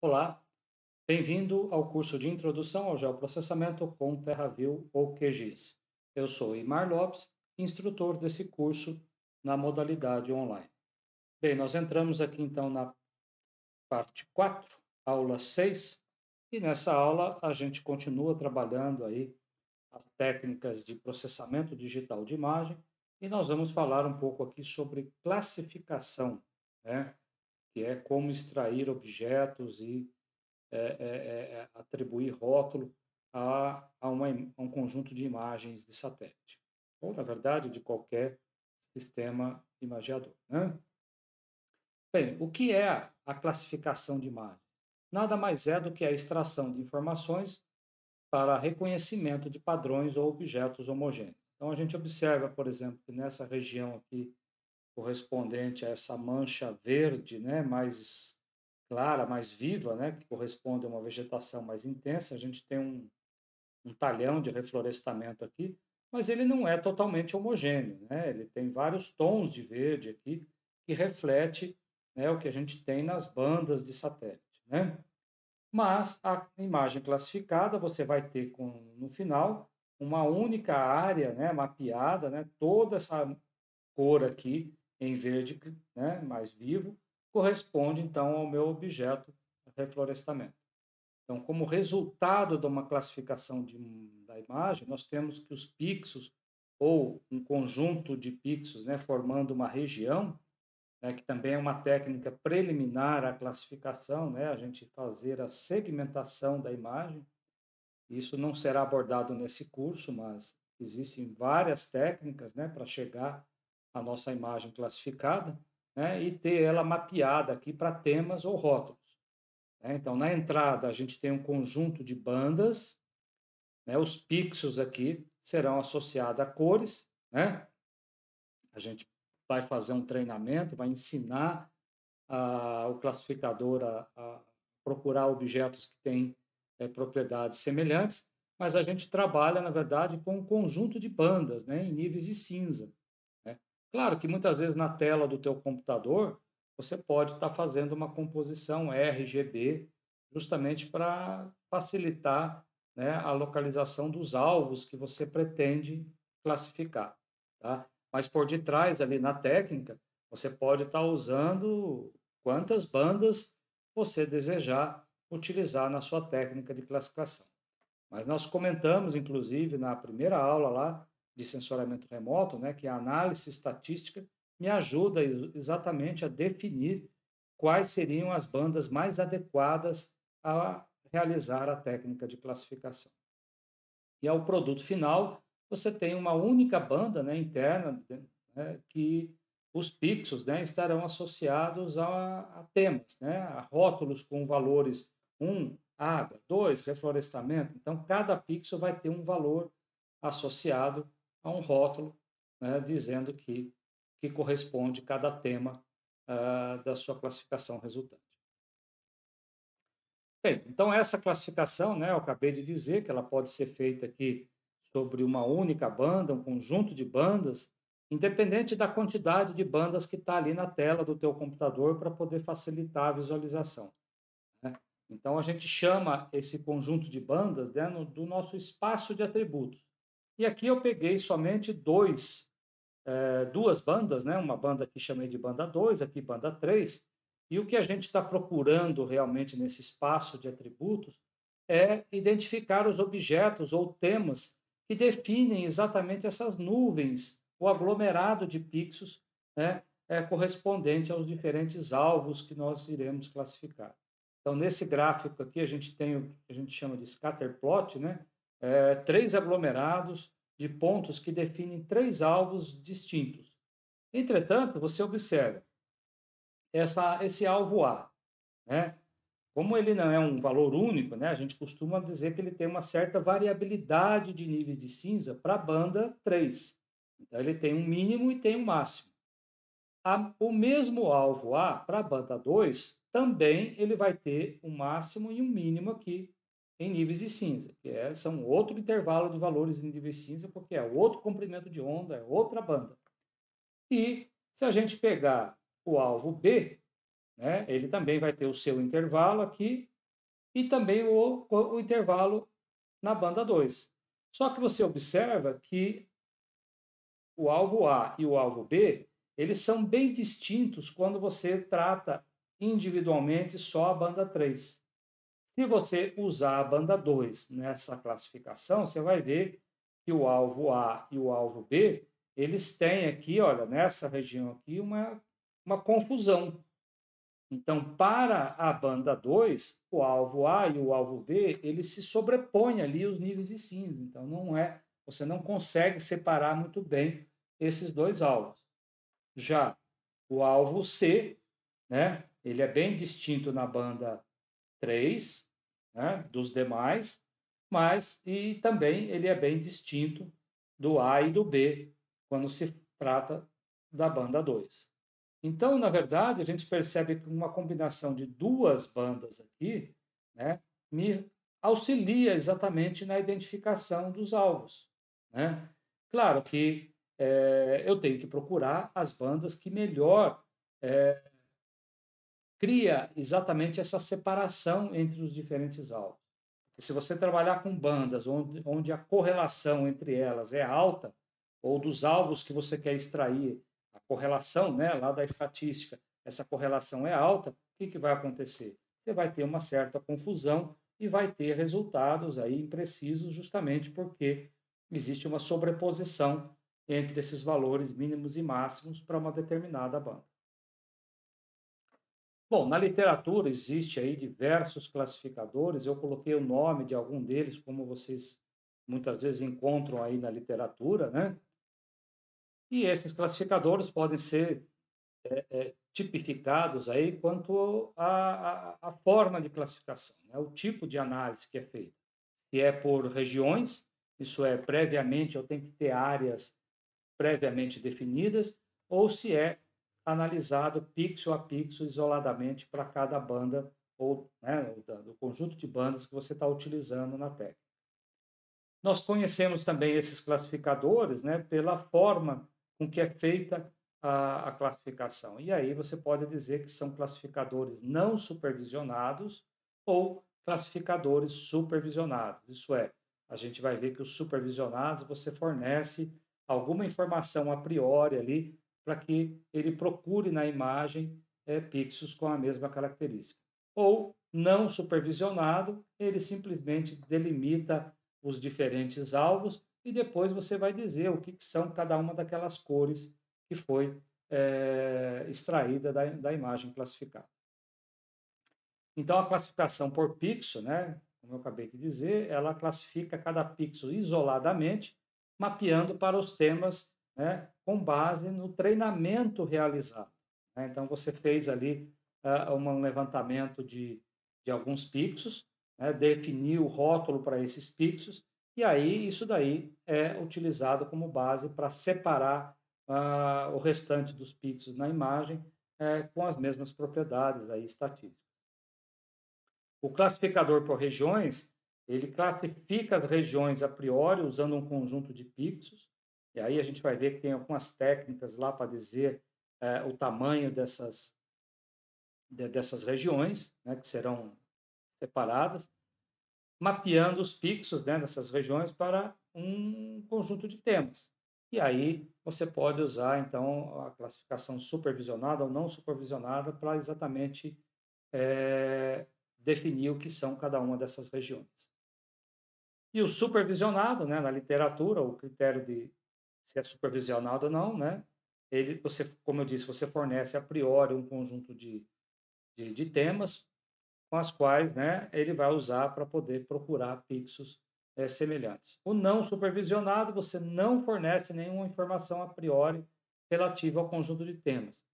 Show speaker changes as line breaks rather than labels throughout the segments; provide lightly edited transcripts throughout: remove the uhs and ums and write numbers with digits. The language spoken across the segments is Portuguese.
Olá, bem-vindo ao curso de Introdução ao Geoprocessamento com TerraView ou QGIS. Eu sou Imar Lopes, instrutor desse curso na modalidade online. Bem, nós entramos aqui então na parte 4, aula 6, e nessa aula a gente continua trabalhando aí as técnicas de processamento digital de imagem e nós vamos falar um pouco aqui sobre classificação, né? Que é como extrair objetos e atribuir rótulo a um conjunto de imagens de satélite, ou, na verdade, de qualquer sistema imageador, né? Bem, o que é a classificação de imagem? Nada mais é do que a extração de informações para reconhecimento de padrões ou objetos homogêneos. Então, a gente observa, por exemplo, que nessa região aqui, correspondente a essa mancha verde, né, mais clara, mais viva, né, que corresponde a uma vegetação mais intensa. A gente tem um talhão de reflorestamento aqui, mas ele não é totalmente homogêneo, né? Ele tem vários tons de verde aqui que reflete, né, o que a gente tem nas bandas de satélite, né? Mas a imagem classificada você vai ter no final uma única área, né, mapeada, né, toda essa cor aqui em verde, né, mais vivo, corresponde então ao meu objeto reflorestamento. Então, como resultado de uma classificação da imagem, nós temos que os pixels, ou um conjunto de pixels, né, formando uma região, né, que também é uma técnica preliminar à classificação, né, a gente fazer a segmentação da imagem. Isso não será abordado nesse curso, mas existem várias técnicas, né, para chegar à nossa imagem classificada, né, e ter ela mapeada aqui para temas ou rótulos, né? Então, na entrada, a gente tem um conjunto de bandas, né, os pixels aqui serão associados a cores, né? A gente vai fazer um treinamento, vai ensinar o classificador a procurar objetos que têm propriedades semelhantes, mas a gente trabalha, na verdade, com um conjunto de bandas, né, em níveis de cinza, né? Claro que muitas vezes na tela do teu computador você pode estar fazendo uma composição RGB justamente para facilitar, né, a localização dos alvos que você pretende classificar, tá? Mas por detrás, ali na técnica, você pode estar usando quantas bandas você desejar utilizar na sua técnica de classificação. Mas nós comentamos, inclusive, na primeira aula lá de sensoriamento remoto, né, que a análise estatística me ajuda exatamente a definir quais seriam as bandas mais adequadas a realizar a técnica de classificação. E ao produto final, você tem uma única banda, né, interna, né, que os pixels, né, estarão associados a temas, né, a rótulos com valores um água, 2 reflorestamento. Então, cada pixel vai ter um valor associado a um rótulo, né, dizendo que corresponde cada tema da sua classificação resultante. Bem, então essa classificação, né, eu acabei de dizer que ela pode ser feita aqui sobre uma única banda, um conjunto de bandas, independente da quantidade de bandas que está ali na tela do teu computador para poder facilitar a visualização, né? Então a gente chama esse conjunto de bandas, né, do nosso espaço de atributos. E aqui eu peguei somente duas bandas, né? Uma banda que chamei de banda 2, aqui banda 3. E o que a gente está procurando realmente nesse espaço de atributos é identificar os objetos ou temas que definem exatamente essas nuvens, o aglomerado de pixels, né, correspondente aos diferentes alvos que nós iremos classificar. Então, nesse gráfico aqui, a gente tem o que a gente chama de scatter plot, né? Três aglomerados de pontos que definem três alvos distintos. Entretanto, você observa esse alvo A, né? Como ele não é um valor único, né? A gente costuma dizer que ele tem uma certa variabilidade de níveis de cinza para a banda 3. Então, ele tem um mínimo e tem um máximo. O mesmo alvo A para a banda 2, também ele vai ter um máximo e um mínimo aqui em níveis de cinza, são outro intervalo de valores em níveis de cinza, porque é outro comprimento de onda, é outra banda. E se a gente pegar o alvo B, né, ele também vai ter o seu intervalo aqui e também o intervalo na banda 2. Só que você observa que o alvo A e o alvo B, eles são bem distintos quando você trata individualmente só a banda 3. Se você usar a banda 2 nessa classificação, você vai ver que o alvo A e o alvo B, eles têm aqui, olha, nessa região aqui, uma confusão. Então, para a banda 2, o alvo A e o alvo B, eles se sobrepõem ali os níveis de cinza. Então, você não consegue separar muito bem esses dois alvos. Já o alvo C, né, ele é bem distinto na banda 3, né, dos demais, mas e também ele é bem distinto do A e do B quando se trata da banda 2. Então, na verdade, a gente percebe que uma combinação de duas bandas aqui, né, me auxilia exatamente na identificação dos alvos, né? Claro que eu tenho que procurar as bandas que melhor cria exatamente essa separação entre os diferentes alvos. E se você trabalhar com bandas onde a correlação entre elas é alta, ou dos alvos que você quer extrair, a correlação, né, lá da estatística, essa correlação é alta, o que vai acontecer? Você vai ter uma certa confusão e vai ter resultados aí imprecisos, justamente porque existe uma sobreposição entre esses valores mínimos e máximos para uma determinada banda. Bom, na literatura existe aí diversos classificadores, eu coloquei o nome de algum deles, como vocês muitas vezes encontram aí na literatura, né? E esses classificadores podem ser tipificados aí quanto à forma de classificação, né? O tipo de análise que é feita. Se é por regiões, isso é previamente, eu tenho que ter áreas previamente definidas, ou se é analisado pixel a pixel isoladamente para cada banda ou né, do conjunto de bandas que você está utilizando na técnica. Nós conhecemos também esses classificadores, né, pela forma com que é feita a classificação. E aí você pode dizer que são classificadores não supervisionados ou classificadores supervisionados. Isso é, a gente vai ver que os supervisionados você fornece alguma informação a priori ali para que ele procure na imagem pixels com a mesma característica. Ou não supervisionado, ele simplesmente delimita os diferentes alvos e depois você vai dizer o que são cada uma daquelas cores que foi extraída da imagem classificada. Então, a classificação por pixel, né, como eu acabei de dizer, ela classifica cada pixel isoladamente, mapeando para os temas, né, com base no treinamento realizado, né? Então, você fez ali um levantamento de alguns pixels, né, definiu o rótulo para esses pixels, e aí isso daí é utilizado como base para separar o restante dos pixels na imagem com as mesmas propriedades aí estatísticas. O classificador por regiões, ele classifica as regiões a priori usando um conjunto de pixels, e aí a gente vai ver que tem algumas técnicas lá para dizer o tamanho dessas regiões, né, que serão separadas, mapeando os pixels, né, dessas regiões para um conjunto de temas. E aí você pode usar, então, a classificação supervisionada ou não supervisionada para exatamente definir o que são cada uma dessas regiões. E o supervisionado, né, na literatura, o critério de se é supervisionado ou não, né, você, como eu disse, você fornece a priori um conjunto de temas com as quais né, ele vai usar para poder procurar pixels semelhantes. O não supervisionado, você não fornece nenhuma informação a priori relativa ao conjunto de temas.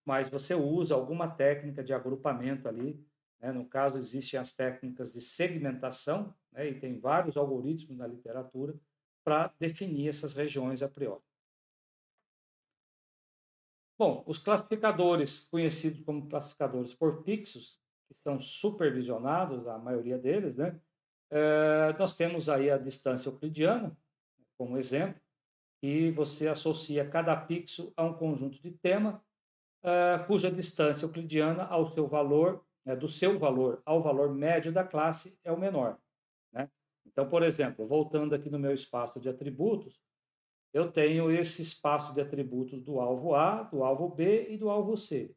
Mas você usa alguma técnica de agrupamento ali, né? No caso, existem as técnicas de segmentação, né? E tem vários algoritmos na literatura para definir essas regiões a priori. Bom, os classificadores conhecidos como classificadores por pixels, que são supervisionados, a maioria deles, né? Nós temos aí a distância euclidiana, como exemplo, e você associa cada pixel a um conjunto de tema, cuja distância euclidiana ao seu valor do seu valor ao valor médio da classe é o menor, né? Então, por exemplo, voltando aqui no meu espaço de atributos, eu tenho esse espaço de atributos do alvo A, do alvo B e do alvo C.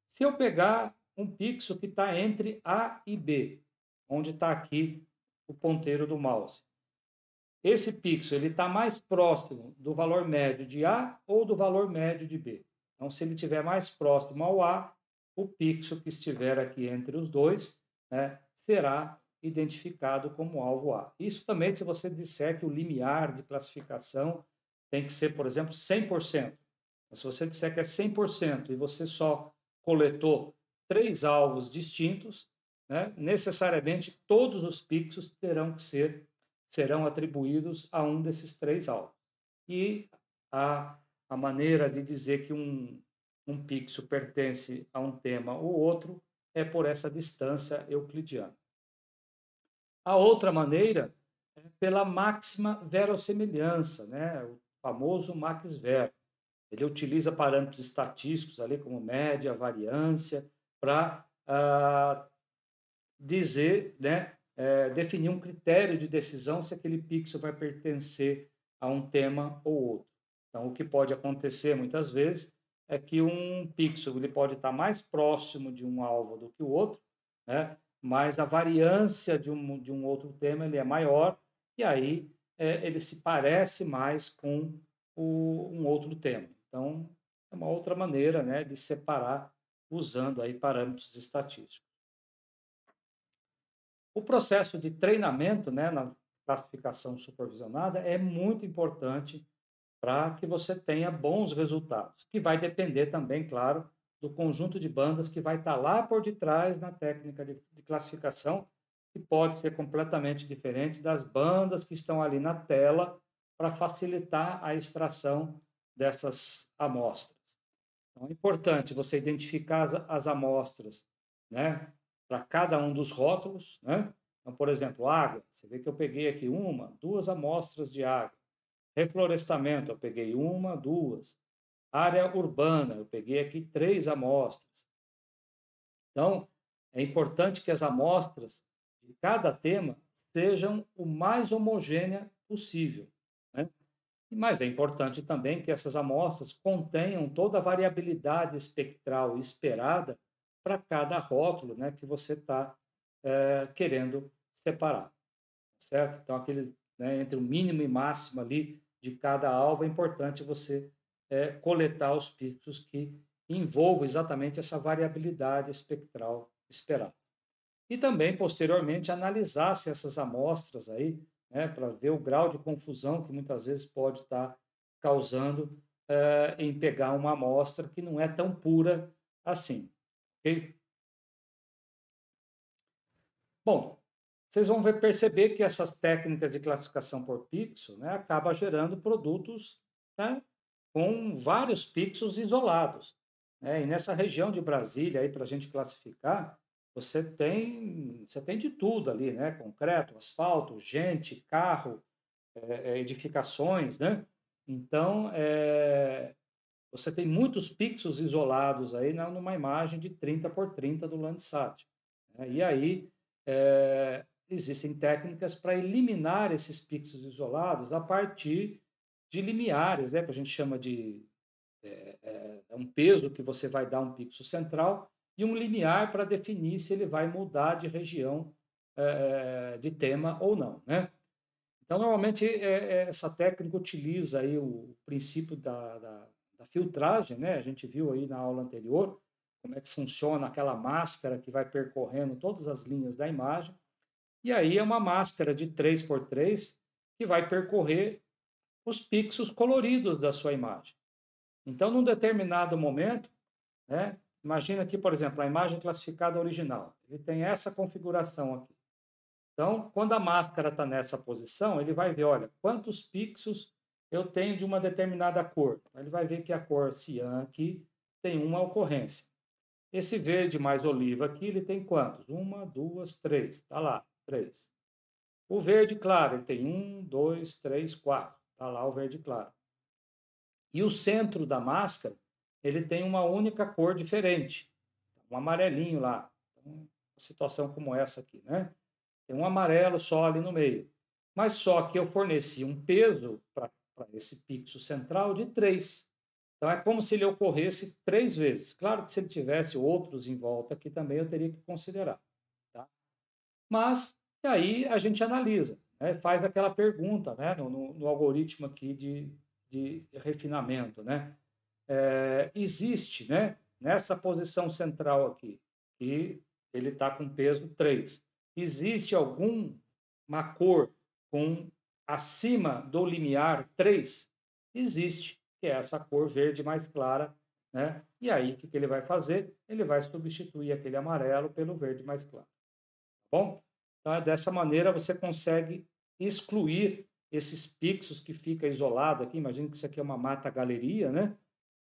Se eu pegar um pixel que está entre A e B, onde está aqui o ponteiro do mouse, esse pixel ele está mais próximo do valor médio de A ou do valor médio de B. Então, se ele estiver mais próximo ao A, o pixel que estiver aqui entre os dois, né, será identificado como alvo A. Isso também se você disser que o limiar de classificação tem que ser, por exemplo, 100%. Mas se você disser que é 100% e você só coletou 3 alvos distintos, né, necessariamente todos os pixels serão atribuídos a um desses 3 alvos. E a maneira de dizer que um pixel pertence a um tema ou outro é por essa distância euclidiana. A outra maneira é pela máxima verossemelhança, né? O famoso max ver. Ele utiliza parâmetros estatísticos ali como média, variância, para dizer, né, definir um critério de decisão se aquele pixel vai pertencer a um tema ou outro. Então, o que pode acontecer muitas vezes é que um pixel ele pode estar mais próximo de um alvo do que o outro, né, mas a variância de um outro tema ele é maior, e aí ele se parece mais com um outro tema. Então, é uma outra maneira, né, de separar usando aí parâmetros estatísticos. O processo de treinamento, né, na classificação supervisionada é muito importante para que você tenha bons resultados, que vai depender também, claro, do conjunto de bandas que vai estar lá por detrás na técnica de classificação, que pode ser completamente diferente das bandas que estão ali na tela para facilitar a extração dessas amostras. Então, é importante você identificar as amostras, né, para cada um dos rótulos, né? Então, por exemplo, água, você vê que eu peguei aqui uma, duas amostras de água. Reflorestamento, eu peguei uma, duas. Área urbana, eu peguei aqui 3 amostras. Então, é importante que as amostras de cada tema sejam o mais homogênea possível, né? Mas é importante também que essas amostras contenham toda a variabilidade espectral esperada para cada rótulo, né, que você está querendo separar, certo? Então, aquele, né, entre o mínimo e máximo ali de cada alvo, é importante você coletar os pixels que envolvam exatamente essa variabilidade espectral esperada. E também, posteriormente, analisar se essas amostras aí, né, para ver o grau de confusão que muitas vezes pode estar causando em pegar uma amostra que não é tão pura assim. Ok? Bom, vocês vão perceber que essas técnicas de classificação por pixel, né, acaba gerando produtos, né, com vários pixels isolados, né? E nessa região de Brasília, aí para a gente classificar, você tem de tudo ali, né? Concreto, asfalto, gente, carro, edificações, né? Então, você tem muitos pixels isolados aí numa imagem de 30 por 30 do Landsat, né? E aí existem técnicas para eliminar esses pixels isolados a partir de limiares, né? Que a gente chama de um peso que você vai dar um pixel central e um limiar para definir se ele vai mudar de região de tema ou não, né? Então, normalmente, essa técnica utiliza aí o princípio da filtragem, né? A gente viu aí na aula anterior como é que funciona aquela máscara que vai percorrendo todas as linhas da imagem. E aí é uma máscara de 3 por 3 que vai percorrer os pixels coloridos da sua imagem. Então, num determinado momento, né, imagina aqui, por exemplo, a imagem classificada original. Ele tem essa configuração aqui. Então, quando a máscara está nessa posição, ele vai ver, olha, quantos pixels eu tenho de uma determinada cor. Ele vai ver que a cor cian aqui tem uma ocorrência. Esse verde mais oliva aqui, ele tem quantos? Uma, duas, três. Está lá, três. O verde claro, ele tem um, dois, três, quatro. Está lá o verde claro. E o centro da máscara, ele tem uma única cor diferente. Um amarelinho lá. Uma situação como essa aqui, né? Tem um amarelo só ali no meio. Mas só que eu forneci um peso para esse pixel central de 3. Então é como se ele ocorresse 3 vezes. Claro que se ele tivesse outros em volta aqui também eu teria que considerar. Tá? Mas e aí a gente analisa, né? Faz aquela pergunta, né? No algoritmo aqui de refinamento, né? Existe, né? Nessa posição central aqui, que ele está com peso 3, existe alguma cor com acima do limiar 3? Existe, que é essa cor verde mais clara, né? E aí, o que ele vai fazer? Ele vai substituir aquele amarelo pelo verde mais claro. Tá bom? Então, dessa maneira, você consegue excluir esses pixels que fica isolado aqui. Imagina que isso aqui é uma mata-galeria, né?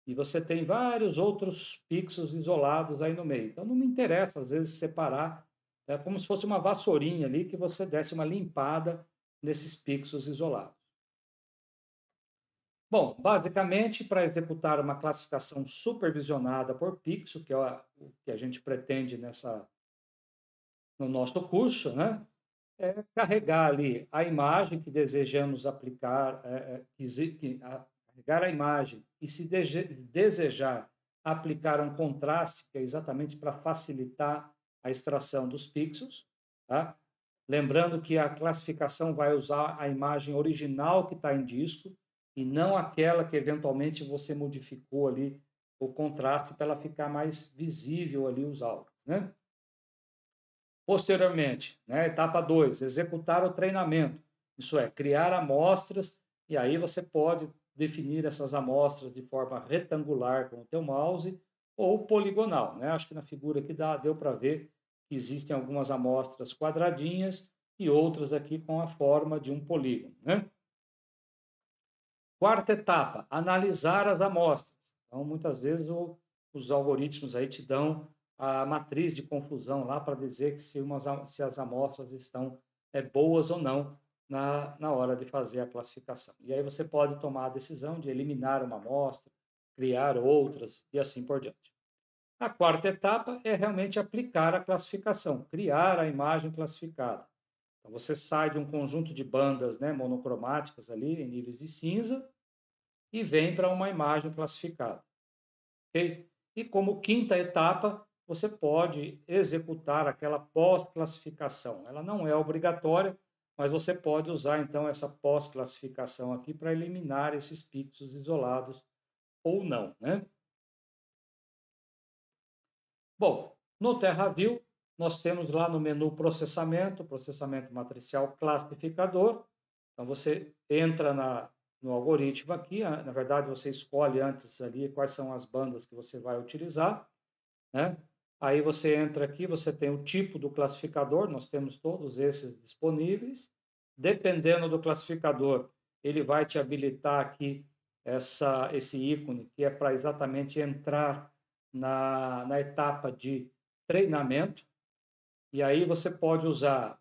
E você tem vários outros pixels isolados aí no meio. Então, não me interessa, às vezes, separar. É como se fosse uma vassourinha ali que você desse uma limpada nesses pixels isolados. Bom, basicamente, para executar uma classificação supervisionada por pixel, que é o que a gente pretende no nosso curso, né? É carregar ali a imagem que desejamos aplicar, carregar a imagem e se desejar aplicar um contraste, que é exatamente para facilitar a extração dos pixels, tá? Lembrando que a classificação vai usar a imagem original que está em disco e não aquela que eventualmente você modificou ali o contraste para ela ficar mais visível ali os alvos, né? Posteriormente, né, etapa 2, executar o treinamento. Isso é, criar amostras, e aí você pode definir essas amostras de forma retangular com o teu mouse ou poligonal. Né? Acho que na figura aqui deu para ver que existem algumas amostras quadradinhas e outras aqui com a forma de um polígono. Né? Quarta etapa, analisar as amostras. Então, muitas vezes os algoritmos aí te dão a matriz de confusão lá para dizer que se as amostras estão boas ou não na hora de fazer a classificação. E aí você pode tomar a decisão de eliminar uma amostra, criar outras e assim por diante. A quarta etapa é realmente aplicar a classificação, criar a imagem classificada. Então você sai de um conjunto de bandas, né, monocromáticas ali em níveis de cinza e vem para uma imagem classificada. Okay? E como quinta etapa, você pode executar aquela pós-classificação. Ela não é obrigatória, mas você pode usar então essa pós-classificação aqui para eliminar esses pixels isolados ou não, né? Bom, no TerraView, nós temos lá no menu processamento matricial classificador. Então, você entra no algoritmo aqui, na verdade, você escolhe antes ali quais são as bandas que você vai utilizar, né? Aí você entra aqui, você tem o tipo do classificador, nós temos todos esses disponíveis. Dependendo do classificador, ele vai te habilitar aqui esse ícone, que é para exatamente entrar na etapa de treinamento. E aí você pode usar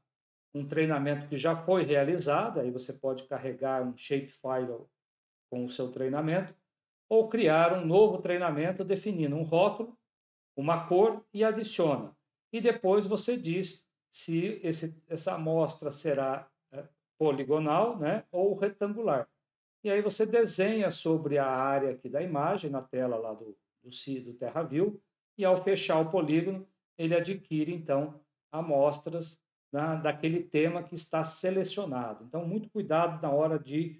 um treinamento que já foi realizado, aí você pode carregar um shapefile com o seu treinamento, ou criar um novo treinamento definindo um rótulo, uma cor e adiciona. E depois você diz se essa amostra será poligonal, né, ou retangular. E aí você desenha sobre a área aqui da imagem, na tela lá do TerraView, e ao fechar o polígono, ele adquire, então, amostras daquele tema que está selecionado. Então, muito cuidado na hora de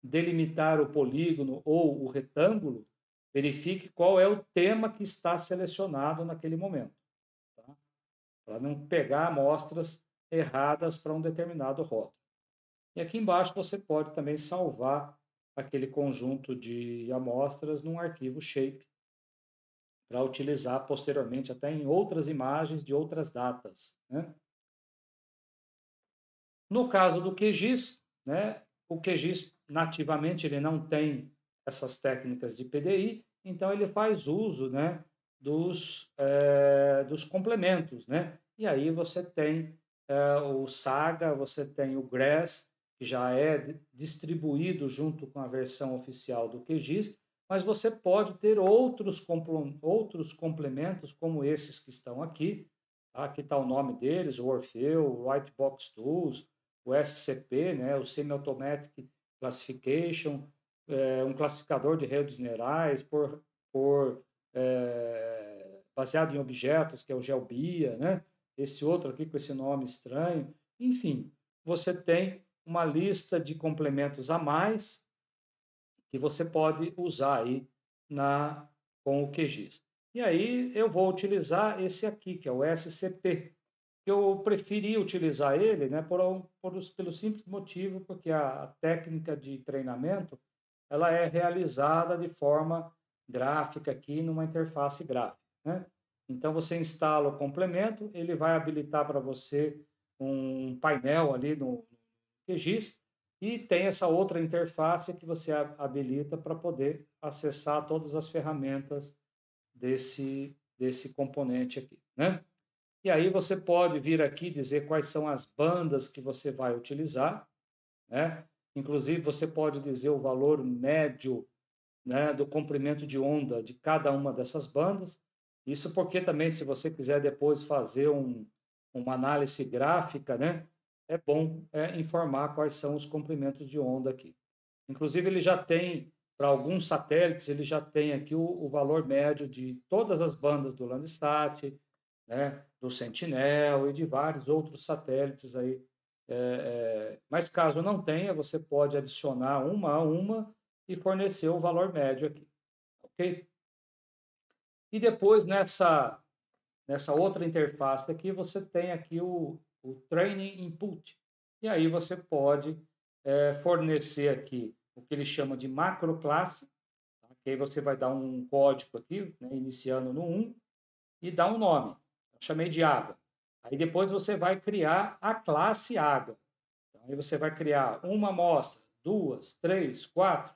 delimitar o polígono ou o retângulo, verifique qual é o tema que está selecionado naquele momento, tá? Para não pegar amostras erradas para um determinado rótulo. E aqui embaixo você pode também salvar aquele conjunto de amostras num arquivo shape para utilizar posteriormente até em outras imagens de outras datas, né? No caso do QGIS, né, o QGIS nativamente ele não tem essas técnicas de PDI, então ele faz uso, né, dos complementos, né? E aí você tem o Saga, você tem o GRASS, que já é distribuído junto com a versão oficial do QGIS, mas você pode ter outros complementos, como esses que estão aqui, Tá? Aqui está o nome deles, o Orfeu, o White Box Tools, o SCP, né? O Semi-Automatic Classification, um classificador de redes neurais por baseado em objetos, que é o GeoBia, né? Esse outro aqui com esse nome estranho. Enfim, você tem uma lista de complementos a mais que você pode usar aí com o QGIS. E aí eu vou utilizar esse aqui, que é o SCP. Eu preferi utilizar ele, né, pelo simples motivo, porque a técnica de treinamento ela é realizada de forma gráfica aqui numa interface gráfica, né? Então você instala o complemento, ele vai habilitar para você um painel ali no QGIS e tem essa outra interface que você habilita para poder acessar todas as ferramentas desse componente aqui, né? E aí você pode vir aqui dizer quais são as bandas que você vai utilizar, né? Inclusive, você pode dizer o valor médio, né, do comprimento de onda de cada uma dessas bandas. Isso porque também, se você quiser depois fazer uma análise gráfica, né, é bom informar quais são os comprimentos de onda aqui. Inclusive, ele já tem, para alguns satélites, ele já tem aqui o valor médio de todas as bandas do Landsat, né, do Sentinel e de vários outros satélites aí. Mas caso não tenha, você pode adicionar uma a uma e fornecer o valor médio aqui, ok? E depois, nessa outra interface aqui, você tem aqui o Training Input. E aí você pode fornecer aqui o que ele chama de macroclasse, tá? Que aí você vai dar um código aqui, né, iniciando no 1, e dar um nome. Eu chamei de água. Aí depois você vai criar a classe água. Então, aí você vai criar uma amostra, duas, três, quatro.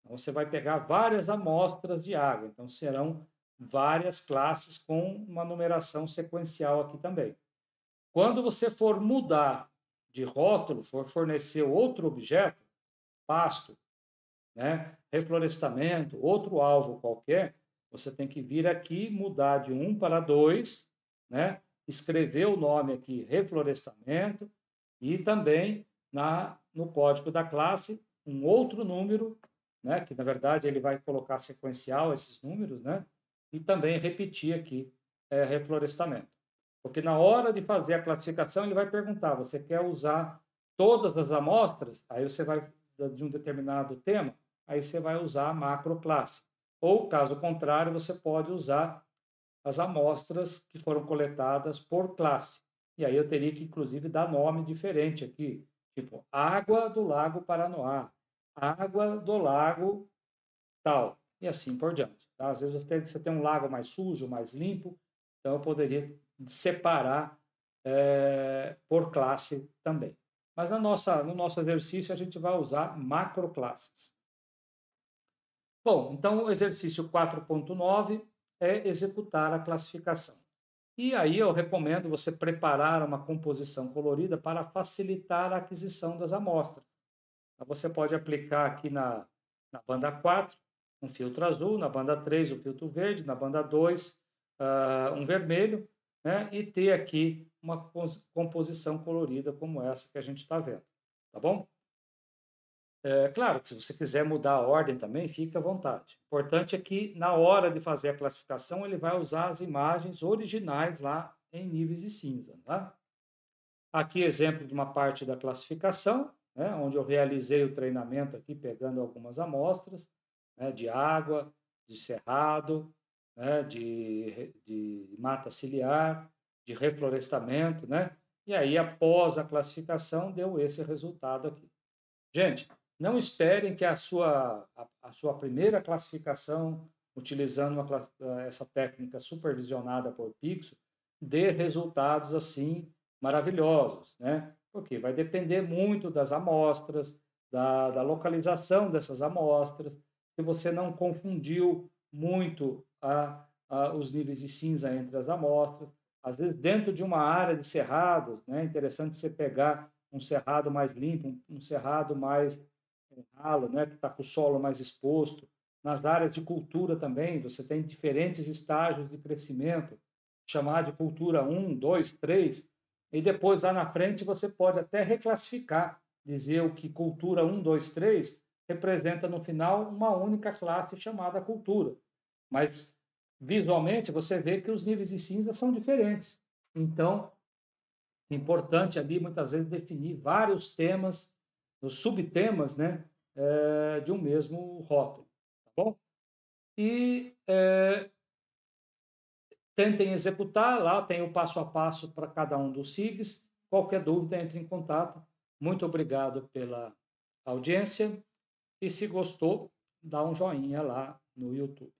Então, você vai pegar várias amostras de água. Então, serão várias classes com uma numeração sequencial aqui também. Quando você for mudar de rótulo, for fornecer outro objeto, pasto, né, reflorestamento, outro alvo qualquer, você tem que vir aqui, mudar de 1 para 2, né, escrever o nome aqui, reflorestamento, e também no código da classe, um outro número, né, que na verdade ele vai colocar sequencial esses números, né, e também repetir aqui reflorestamento. Porque na hora de fazer a classificação, ele vai perguntar: você quer usar todas as amostras? Aí você vai de um determinado tema, aí você vai usar a macroclasse. Ou, caso contrário, você pode usar as amostras que foram coletadas por classe. E aí eu teria que, inclusive, dar nome diferente aqui, tipo água do Lago Paranoá, água do Lago tal, e assim por diante. Tá? Às vezes você tem um lago mais sujo, mais limpo, então eu poderia separar por classe também. Mas no nosso exercício a gente vai usar macroclasses. Bom, então o exercício 4.9 é executar a classificação. E aí eu recomendo você preparar uma composição colorida para facilitar a aquisição das amostras. Então, você pode aplicar aqui na banda 4 um filtro azul, na banda 3 um filtro verde, na banda 2 um vermelho, né? E ter aqui uma composição colorida como essa que a gente está vendo, tá bom? É claro que se você quiser mudar a ordem também, fica à vontade. O importante é que na hora de fazer a classificação, ele vai usar as imagens originais lá em níveis de cinza, tá? Aqui exemplo de uma parte da classificação, né, onde eu realizei o treinamento aqui, pegando algumas amostras, né, de água, de cerrado, né, de mata ciliar, de reflorestamento, né? E aí, após a classificação, deu esse resultado aqui. Gente, não esperem que a sua primeira classificação, utilizando essa técnica supervisionada por Pixel, dê resultados assim maravilhosos, né? Porque vai depender muito das amostras, da localização dessas amostras, se você não confundiu muito os níveis de cinza entre as amostras. Às vezes, dentro de uma área de cerrado, né, é interessante você pegar um cerrado mais limpo, um cerrado mais ralo, né, que está com o solo mais exposto. Nas áreas de cultura também, você tem diferentes estágios de crescimento. chamar de cultura 1, 2, 3, e depois lá na frente você pode até reclassificar, dizer o que cultura 1, 2, 3 representa no final uma única classe chamada cultura. Mas visualmente você vê que os níveis de cinza são diferentes. Então, é importante ali muitas vezes definir vários temas, os subtemas, né, de um mesmo rótulo, tá bom? E tentem executar, lá tem o passo a passo para cada um dos SIGs. Qualquer dúvida, entre em contato. Muito obrigado pela audiência e se gostou, dá um joinha lá no YouTube.